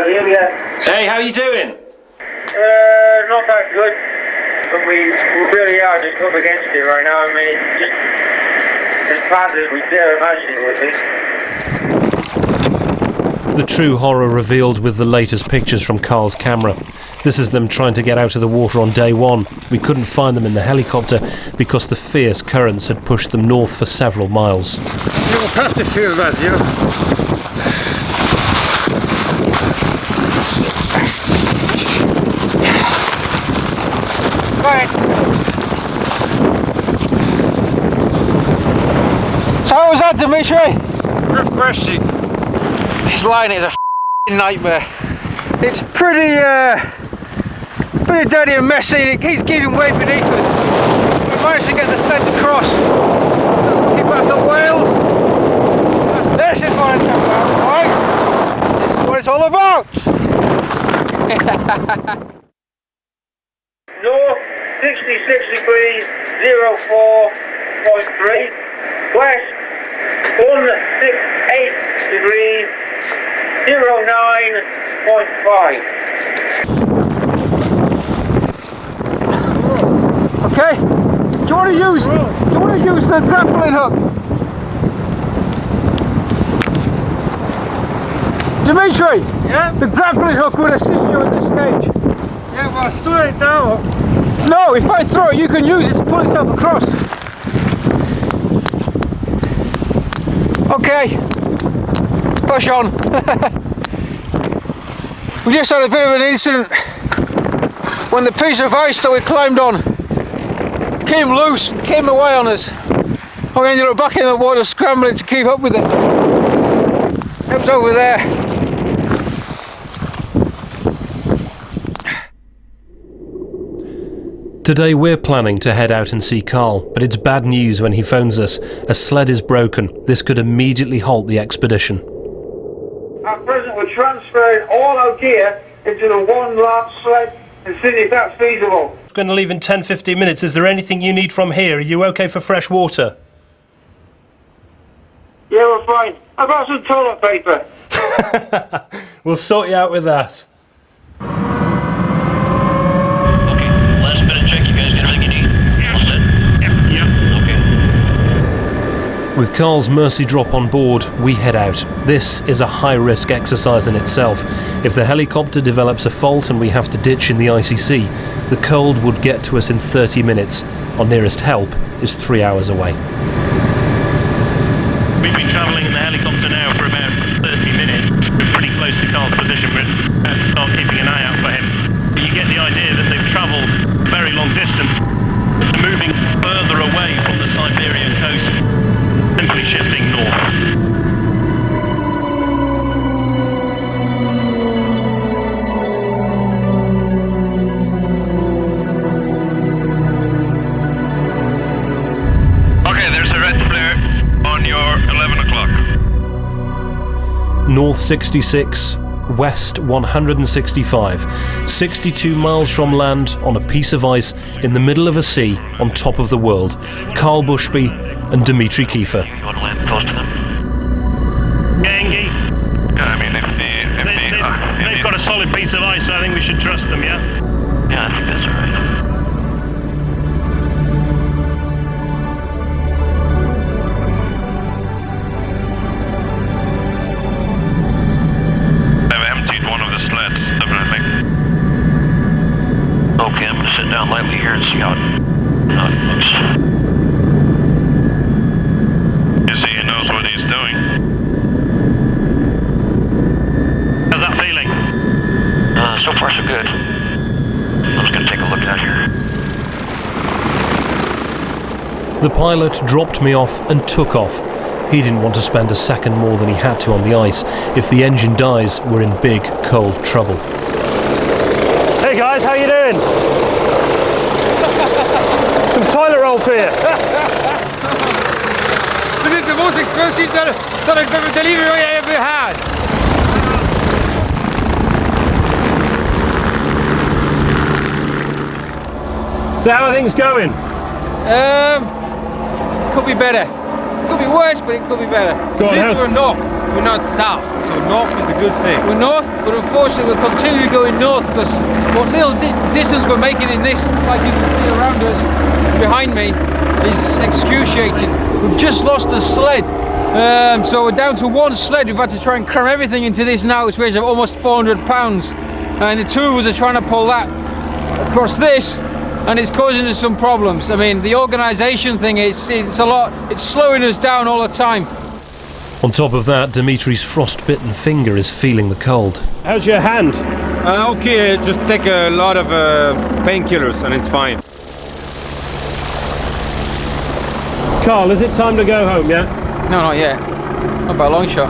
Hey, how you doing? Not that good, but we really are just up against it right now. I mean, it's just as bad as we dare imagine it would be. The true horror revealed with the latest pictures from Karl's camera. This is them trying to get out of the water on day one. We couldn't find them in the helicopter because the fierce currents had pushed them north for several miles. You past the field, man, you know. Right. So how was that, Dimitri? Refreshing. This line is a nightmare. It's pretty dirty and messy, and it keeps giving way beneath us. We managed to get the sleds across. That's looking back at whales. This is what it's about, right? This is what it's all about. North 66 degrees 04.3. West 168 degrees 09.5. Okay. Do you want to use the grappling hook? Dimitri! Yeah? The grappling hook would assist you at this stage. Yeah, well, I threw it now. No, if I throw it, you can use it to pull yourself across. Okay. Push on. We just had a bit of an incident when the piece of ice that we climbed on came loose and came away on us. We ended up back in the water scrambling to keep up with it. It was over there. Today we're planning to head out and see Karl, but it's bad news when he phones us. A sled is broken. This could immediately halt the expedition. At present we're transferring all our gear into the one large sled and seeing if that's feasible. I'm going to leave in 10-15 minutes. Is there anything you need from here? Are you okay for fresh water? Yeah, we're fine. I've got some toilet paper. We'll sort you out with that. With Karl's mercy drop on board, we head out. This is a high-risk exercise in itself. If the helicopter develops a fault and we have to ditch in the icy sea, the cold would get to us in 30 minutes. Our nearest help is 3 hours away. We've been travelling in the helicopter now for about 30 minutes. We're pretty close to Karl's position. We're about to start keeping an eye out for him. But you get the idea that they've travelled a very long distance, moving further away from the Siberian coast, simply shifting north. Okay, there's a red flare on your 11 o'clock. North 66, west 165, 62 miles from land on a piece of ice in the middle of a sea on top of the world. Karl Bushby and Dimitri Kiefer. You want to land close to them? Gangi, Yeah, I mean, they've got a solid piece of ice, so I think we should trust them, yeah? Yeah, I think that's all right. I've emptied one of the sleds, definitely. Okay, I'm gonna sit down lightly here and see how it looks. You see, he knows what he's doing. How's that feeling? So far so good. I'm just gonna take a look out here. The pilot dropped me off and took off. He didn't want to spend a second more than he had to on the ice. If the engine dies, we're in big, cold trouble. Hey guys, how you doing? Some toilet roll for you. This is the most expensive delivery I ever had. So how are things going? Could be better. Could be worse, but it could be better. Go on, At least we're north, we're not south. so north is a good thing. We're north, but unfortunately we're continually going north because what little distance we're making in this, like you can see around us, behind me, is excruciating. We've just lost a sled. So we're down to one sled. We've had to try and cram everything into this now, which weighs almost 400 pounds. And the two of us are trying to pull that across this, and it's causing us some problems. I mean, the organisation thing, it's a lot, it's slowing us down all the time. On top of that, Dimitri's frostbitten finger is feeling the cold. How's your hand? Okay, just take a lot of painkillers and it's fine. Karl, is it time to go home, yeah? No, not yet. Not by a long shot.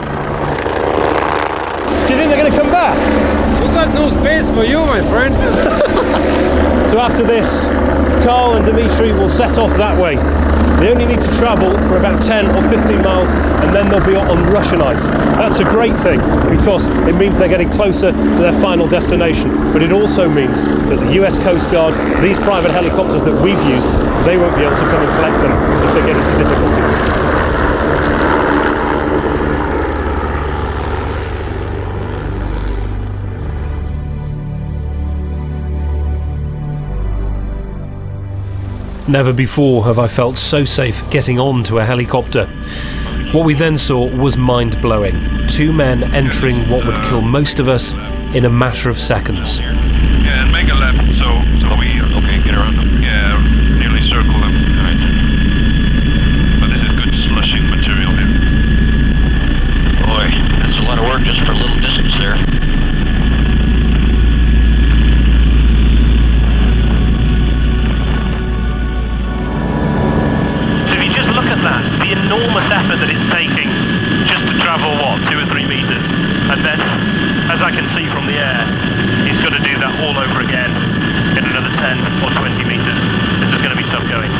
Do you think they're going to come back? We got no space for you, my friend. So after this, Karl and Dimitri will set off that way. They only need to travel for about 10 or 15 miles and then they'll be on Russian ice. That's a great thing because it means they're getting closer to their final destination. But it also means that the US Coast Guard, these private helicopters that we've used, they won't be able to come and collect them if they get into difficulties. Never before have I felt so safe getting onto a helicopter. What we then saw was mind-blowing. Two men entering what would kill most of us in a matter of seconds. Yeah, and make a left, so we okay, get around them. Yeah, nearly circle them. Right. But this is good slushing material here. Boy, that's a lot of work just for a little distance there. The enormous effort that it's taking just to travel, what, 2 or 3 meters, and then, as I can see from the air, he's got to do that all over again in another 10 or 20 meters. This is going to be tough going.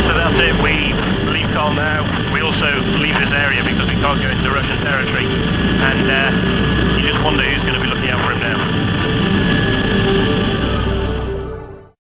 So that's it, we leave Karl now. We also leave this area because we can't go into Russian territory, and you just wonder who's going to be looking out for him now.